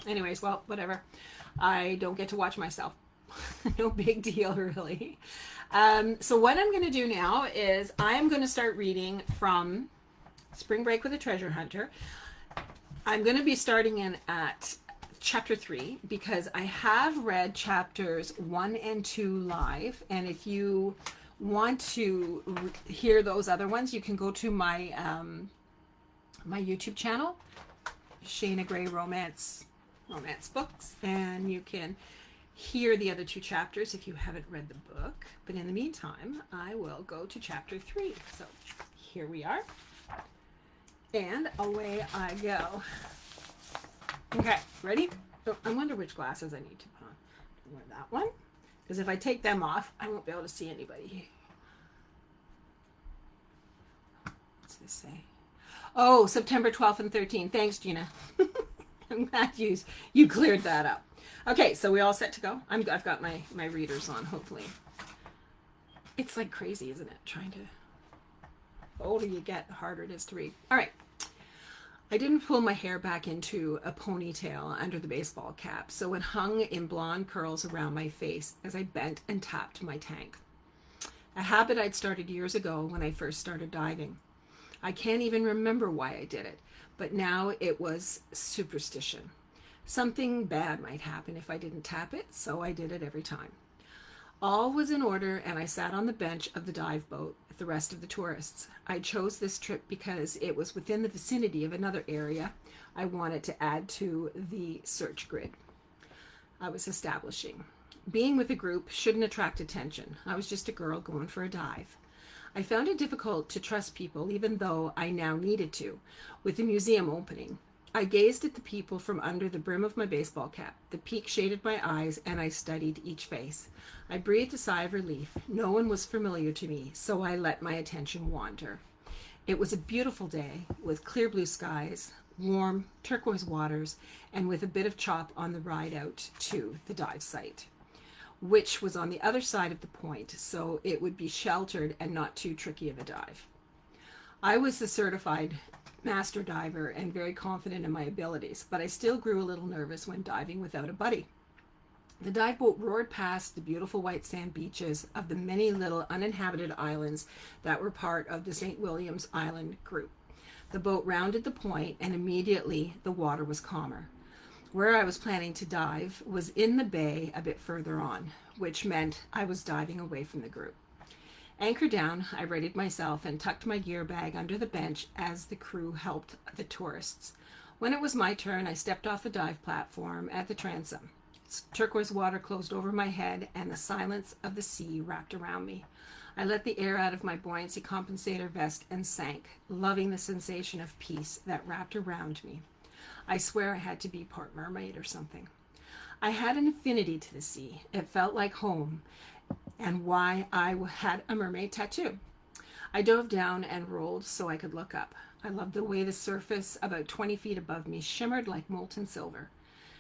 Anyways, well, whatever. I don't get to watch myself. No big deal, really. So what I'm going to do now is I'm going to start reading from Spring Break with a Treasure Hunter. I'm going to be starting in at chapter 3 because I have read chapters 1 and 2 live. And if you want to hear those other ones, you can go to my YouTube channel, Shayna Gray Romance Books, and you can hear the other 2 chapters if you haven't read the book. But in the meantime, I will go to chapter 3. So here we are. And away I go. Okay, ready? Oh, I wonder which glasses I need to put on. I'll wear that one. Because if I take them off, I won't be able to see anybody. What's this say? Oh, September 12th and 13th. Thanks, Gina. I'm glad you cleared that up. Okay, so we all set to go? I've got my readers on, hopefully. It's like crazy, isn't it? Trying to... The older you get, the harder it is to read. All right. I didn't pull my hair back into a ponytail under the baseball cap, so it hung in blonde curls around my face as I bent and tapped my tank. A habit I'd started years ago when I first started diving. I can't even remember why I did it, but now it was superstition. Something bad might happen if I didn't tap it, so I did it every time. All was in order, and I sat on the bench of the dive boat with the rest of the tourists. I chose this trip because it was within the vicinity of another area I wanted to add to the search grid I was establishing. Being with a group shouldn't attract attention. I was just a girl going for a dive. I found it difficult to trust people, even though I now needed to, with the museum opening. I gazed at the people from under the brim of my baseball cap. The peak shaded my eyes, and I studied each face. I breathed a sigh of relief. No one was familiar to me, so I let my attention wander. It was a beautiful day, with clear blue skies, warm turquoise waters, and with a bit of chop on the ride out to the dive site, which was on the other side of the point, so it would be sheltered and not too tricky of a dive. I was the certified master diver and very confident in my abilities, but I still grew a little nervous when diving without a buddy. The dive boat roared past the beautiful white sand beaches of the many little uninhabited islands that were part of the St. William's Island group. The boat rounded the point, and immediately the water was calmer. Where I was planning to dive was in the bay a bit further on, which meant I was diving away from the group. Anchored down, I readied myself and tucked my gear bag under the bench as the crew helped the tourists. When it was my turn, I stepped off the dive platform at the transom. Turquoise water closed over my head, and the silence of the sea wrapped around me. I let the air out of my buoyancy compensator vest and sank, loving the sensation of peace that wrapped around me. I swear I had to be part mermaid or something. I had an affinity to the sea. It felt like home, and why I had a mermaid tattoo. I dove down and rolled so I could look up. I loved the way the surface about 20 feet above me shimmered like molten silver.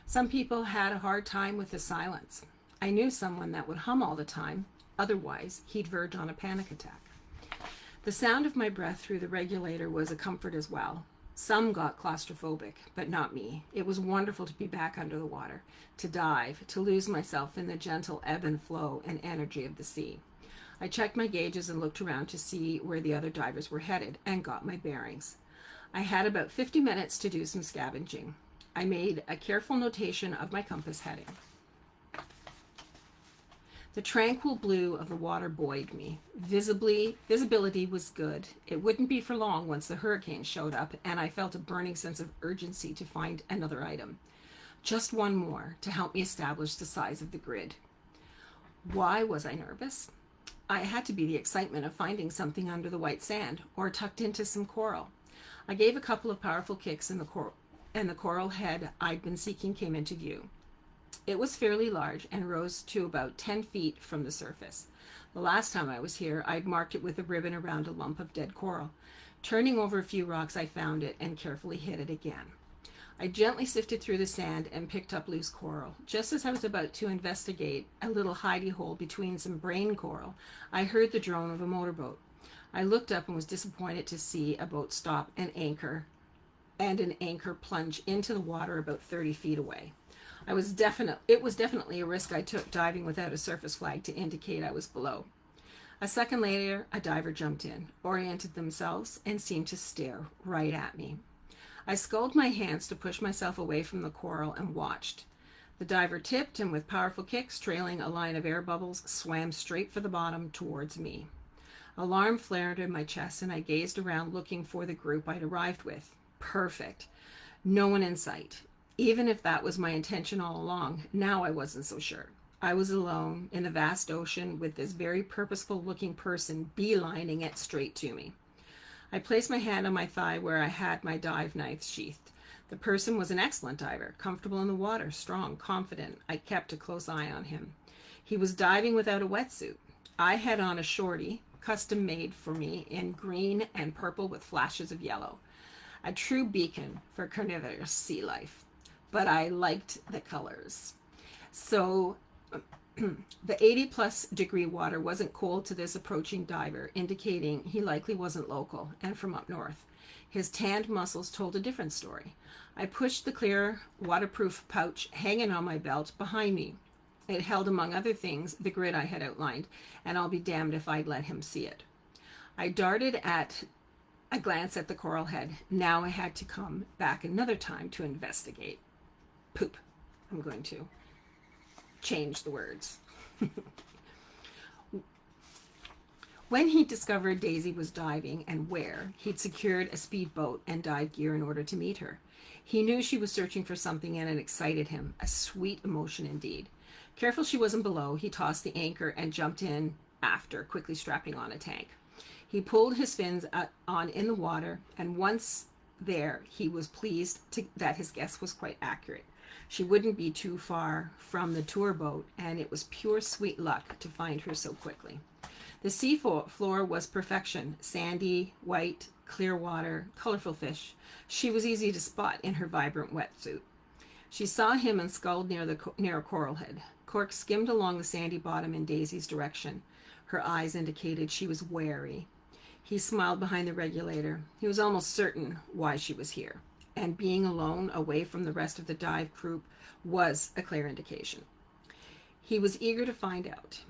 Some people had a hard time with the silence. I knew someone that would hum all the time. Otherwise, he'd verge on a panic attack. The sound of my breath through the regulator was a comfort as well. Some got claustrophobic, but not me. It was wonderful to be back under the water, to dive, to lose myself in the gentle ebb and flow and energy of the sea. I checked my gauges and looked around to see where the other divers were headed and got my bearings. I had about 50 minutes to do some scavenging. I made a careful notation of my compass heading. The tranquil blue of the water buoyed me. Visibility was good. It wouldn't be for long once the hurricane showed up, and I felt a burning sense of urgency to find another item. Just one more to help me establish the size of the grid. Why was I nervous? I had to be the excitement of finding something under the white sand or tucked into some coral. I gave a couple of powerful kicks in the coral, and the coral head I'd been seeking came into view. It was fairly large and rose to about 10 feet from the surface. The last time I was here, I'd marked it with a ribbon around a lump of dead coral. Turning over a few rocks, I found it and carefully hid it again. I gently sifted through the sand and picked up loose coral. Just as I was about to investigate a little hidey hole between some brain coral, I heard the drone of a motorboat. I looked up and was disappointed to see a boat stop and anchor and an anchor plunge into the water about 30 feet away. It was definitely a risk I took diving without a surface flag to indicate I was below. A second later, a diver jumped in, oriented themselves, and seemed to stare right at me. I sculled my hands to push myself away from the coral and watched. The diver tipped and with powerful kicks, trailing a line of air bubbles, swam straight for the bottom towards me. Alarm flared in my chest and I gazed around looking for the group I'd arrived with. Perfect. No one in sight. Even if that was my intention all along, now I wasn't so sure. I was alone in the vast ocean with this very purposeful looking person beelining it straight to me. I placed my hand on my thigh where I had my dive knife sheathed. The person was an excellent diver, comfortable in the water, strong, confident. I kept a close eye on him. He was diving without a wetsuit. I had on a shorty, custom made for me in green and purple with flashes of yellow. A true beacon for carnivorous sea life. But I liked the colors. So the 80-plus degree water wasn't cold to this approaching diver, indicating he likely wasn't local and from up north. His tanned muscles told a different story. I pushed the clear, waterproof pouch hanging on my belt behind me. It held, among other things, the grid I had outlined, and I'll be damned if I'd let him see it. I darted at a glance at the coral head. Now I had to come back another time to investigate. Poop. I'm going to change the words. When he discovered Daisy was diving and where, he'd secured a speedboat and dive gear in order to meet her. He knew she was searching for something and it excited him, a sweet emotion indeed. Careful she wasn't below, he tossed the anchor and jumped in after, quickly strapping on a tank. He pulled his fins on in the water, and once there, he was pleased that his guess was quite accurate. She wouldn't be too far from the tour boat, and it was pure sweet luck to find her so quickly. The sea floor was perfection, sandy, white, clear water, colorful fish. She was easy to spot in her vibrant wetsuit. She saw him and sculled near the narrow coral head. Cork skimmed along the sandy bottom in Daisy's direction. Her eyes indicated she was wary. He smiled behind the regulator. He was almost certain why she was here, and being alone, away from the rest of the dive group, was a clear indication. He was eager to find out.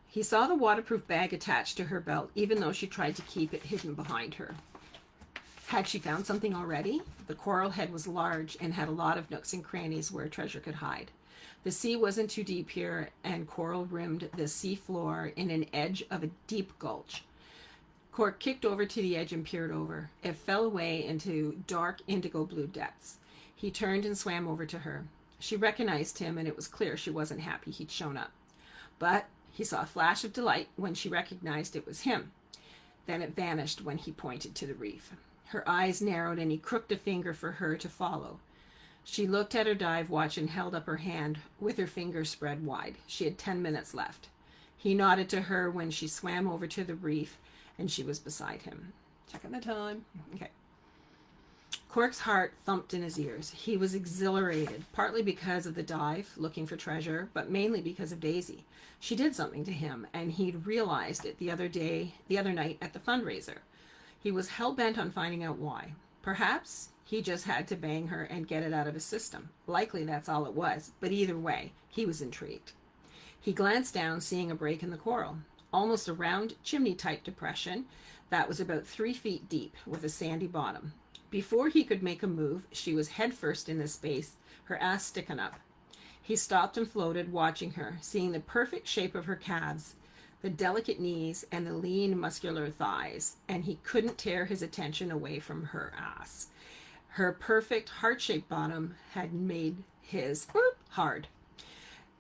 He saw the waterproof bag attached to her belt, even though she tried to keep it hidden behind her. Had she found something already? The coral head was large and had a lot of nooks and crannies where treasure could hide. The sea wasn't too deep here, and coral rimmed the sea floor in an edge of a deep gulch. Cork kicked over to the edge and peered over. It fell away into dark indigo blue depths. He turned and swam over to her. She recognized him, and it was clear she wasn't happy he'd shown up. But he saw a flash of delight when she recognized it was him. Then it vanished when he pointed to the reef. Her eyes narrowed, and he crooked a finger for her to follow. She looked at her dive watch and held up her hand with her fingers spread wide. She had 10 minutes left. He nodded to her when she swam over to the reef, and she was beside him. Checking the time. Okay. Cork's heart thumped in his ears. He was exhilarated, partly because of the dive, looking for treasure, but mainly because of Daisy. She did something to him, and he'd realized it the other night at the fundraiser. He was hell-bent on finding out why. Perhaps he just had to bang her and get it out of his system. Likely that's all it was, but either way, he was intrigued. He glanced down, seeing a break in the coral. Almost a round chimney-type depression that was about 3 feet deep with a sandy bottom. Before he could make a move, she was headfirst in this space, her ass sticking up. He stopped and floated, watching her, seeing the perfect shape of her calves, the delicate knees, and the lean, muscular thighs, and he couldn't tear his attention away from her ass. Her perfect heart-shaped bottom had made his hard.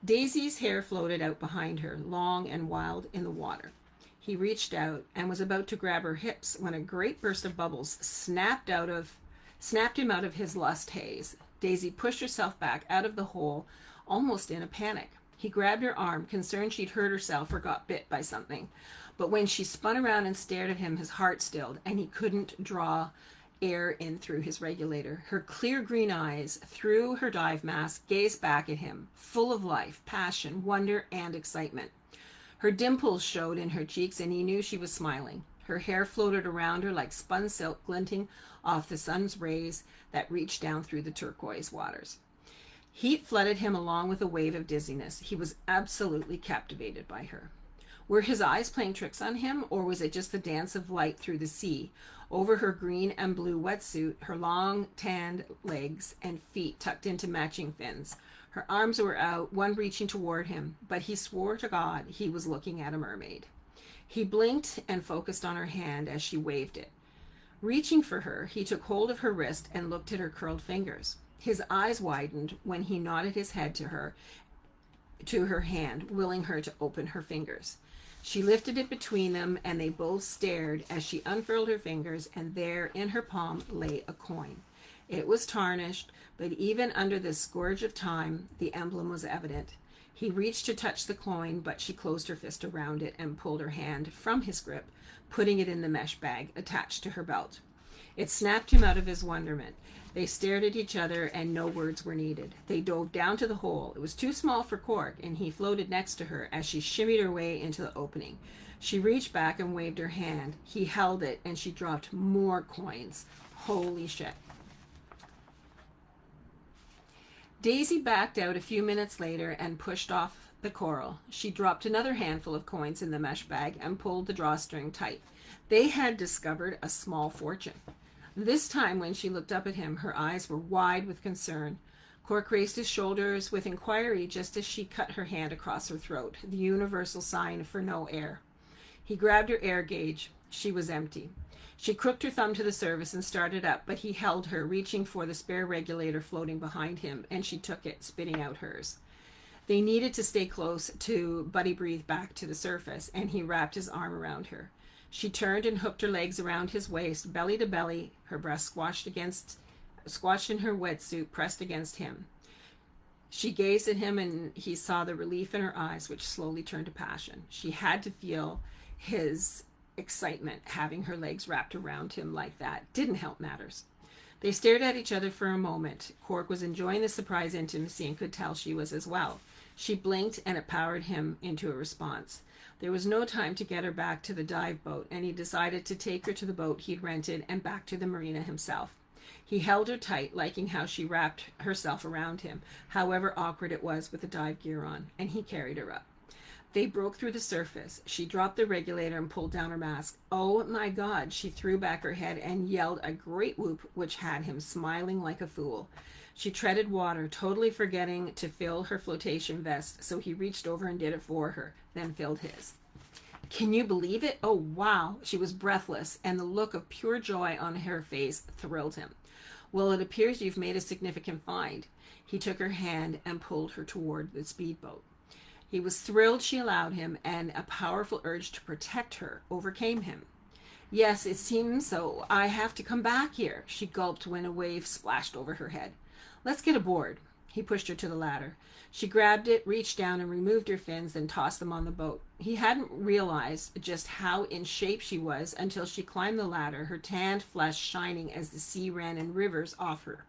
Daisy's hair floated out behind her, long and wild in the water. He reached out and was about to grab her hips when a great burst of bubbles snapped him out of his lust haze. Daisy pushed herself back out of the hole, almost in a panic. He grabbed her arm, concerned she'd hurt herself or got bit by something. But when she spun around and stared at him, his heart stilled, and he couldn't draw air in through his regulator. Her clear green eyes, through her dive mask, gazed back at him, full of life, passion, wonder, and excitement. Her dimples showed in her cheeks, and he knew she was smiling. Her hair floated around her like spun silk glinting off the sun's rays that reached down through the turquoise waters. Heat flooded him along with a wave of dizziness. He was absolutely captivated by her. Were his eyes playing tricks on him, or was it just the dance of light through the sea, over her green and blue wetsuit, her long tanned legs and feet tucked into matching fins? Her arms were out, one reaching toward him, but he swore to God he was looking at a mermaid. He blinked and focused on her hand as she waved it. Reaching for her, he took hold of her wrist and looked at her curled fingers. His eyes widened when he nodded his head to her hand, willing her to open her fingers. She lifted it between them, and they both stared as she unfurled her fingers, and there in her palm lay a coin. It was tarnished, but even under this scourge of time, the emblem was evident. He reached to touch the coin, but she closed her fist around it and pulled her hand from his grip, putting it in the mesh bag attached to her belt. It snapped him out of his wonderment. They stared at each other, and no words were needed. They dove down to the hole. It was too small for Cork, and he floated next to her as she shimmied her way into the opening. She reached back and waved her hand. He held it, and she dropped more coins. Holy shit. Daisy backed out a few minutes later and pushed off the coral. She dropped another handful of coins in the mesh bag and pulled the drawstring tight. They had discovered a small fortune. This time, when she looked up at him, her eyes were wide with concern. Cork raised his shoulders with inquiry just as she cut her hand across her throat, the universal sign for no air. He grabbed her air gauge. She was empty. She crooked her thumb to the surface and started up, but he held her, reaching for the spare regulator floating behind him, and she took it, spitting out hers. They needed to stay close to Buddy breathe back to the surface, and he wrapped his arm around her. She turned and hooked her legs around his waist, belly to belly, her breast squashed in her wetsuit, pressed against him. She gazed at him, and he saw the relief in her eyes, which slowly turned to passion. She had to feel his excitement. Having her legs wrapped around him like that didn't help matters. They stared at each other for a moment. Cork was enjoying the surprise intimacy and could tell she was as well. She blinked, and it powered him into a response. There was no time to get her back to the dive boat, and he decided to take her to the boat he'd rented and back to the marina himself. He held her tight, liking how she wrapped herself around him, however awkward it was with the dive gear on, and he carried her up. They broke through the surface. She dropped the regulator and pulled down her mask. Oh my God, she threw back her head and yelled a great whoop, which had him smiling like a fool. She treaded water, totally forgetting to fill her flotation vest, so he reached over and did it for her, then filled his. Can you believe it? Oh, wow. She was breathless, and the look of pure joy on her face thrilled him. Well, it appears you've made a significant find. He took her hand and pulled her toward the speedboat. He was thrilled she allowed him, and a powerful urge to protect her overcame him. Yes, it seems so. I have to come back here, she gulped when a wave splashed over her head. Let's get aboard. He pushed her to the ladder. She grabbed it, reached down, and removed her fins, then tossed them on the boat. He hadn't realized just how in shape she was until she climbed the ladder, her tanned flesh shining as the sea ran in rivers off her.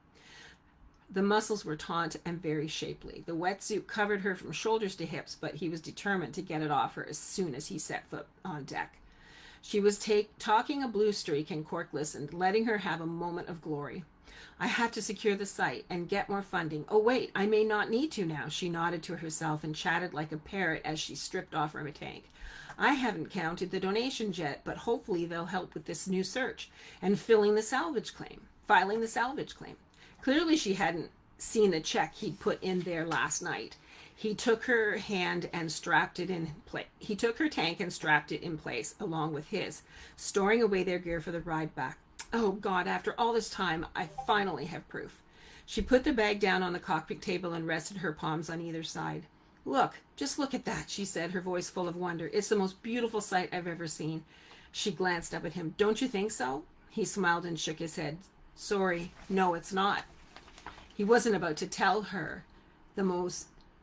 The muscles were taut and very shapely. The wetsuit covered her from shoulders to hips, but he was determined to get it off her as soon as he set foot on deck. She was talking a blue streak, and Cork listened, letting her have a moment of glory. I have to secure the site and get more funding. Oh, wait, I may not need to now. She nodded to herself and chatted like a parrot as she stripped off her tank. I haven't counted the donations yet, but hopefully they'll help with this new search and filing the salvage claim. Clearly she hadn't seen the check he'd put in there last night. He took her hand and strapped it in place. He took her tank and strapped it in place along with his, storing away their gear for the ride back. Oh, God, after all this time, I finally have proof. She put the bag down on the cockpit table and rested her palms on either side. Look, just look at that, she said, her voice full of wonder. It's the most beautiful sight I've ever seen. She glanced up at him. Don't you think so? He smiled and shook his head. Sorry, no, it's not. He wasn't about to tell her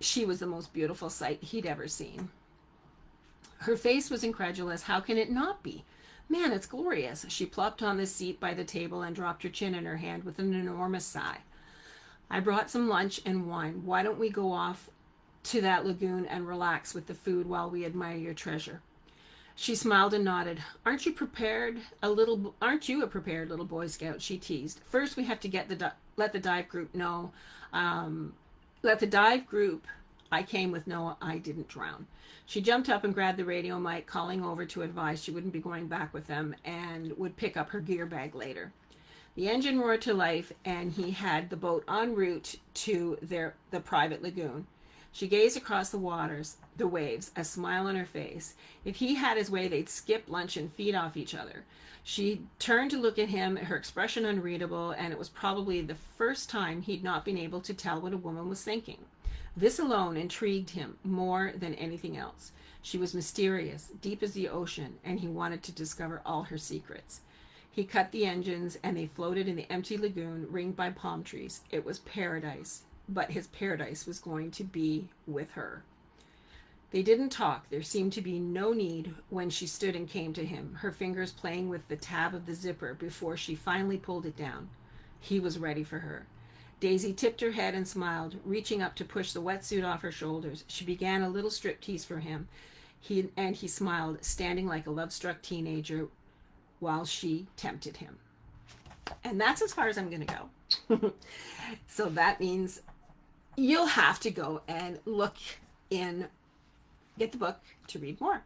she was the most beautiful sight he'd ever seen. Her face was incredulous. How can it not be? Man, it's glorious. She plopped on the seat by the table and dropped her chin in her hand with an enormous sigh. I brought some lunch and wine. Why don't we go off to that lagoon and relax with the food while we admire your treasure? She smiled and nodded. Aren't you a prepared little Boy Scout? She teased. First, we have to let the dive group know. Let the dive group I came with know I didn't drown. She jumped up and grabbed the radio mic, calling over to advise she wouldn't be going back with them and would pick up her gear bag later. The engine roared to life, and he had the boat en route to the private lagoon. She gazed across the waves, a smile on her face. If he had his way, they'd skip lunch and feed off each other. She turned to look at him, her expression unreadable, and it was probably the first time he'd not been able to tell what a woman was thinking. This alone intrigued him more than anything else. She was mysterious, deep as the ocean, and he wanted to discover all her secrets. He cut the engines, and they floated in the empty lagoon ringed by palm trees. It was paradise, but his paradise was going to be with her. They didn't talk. There seemed to be no need when she stood and came to him, her fingers playing with the tab of the zipper before she finally pulled it down. He was ready for her. Daisy tipped her head and smiled, reaching up to push the wetsuit off her shoulders. She began a little striptease for him. He smiled, standing like a love-struck teenager while she tempted him. And that's as far as I'm going to go. So that means you'll have to go and get the book to read more.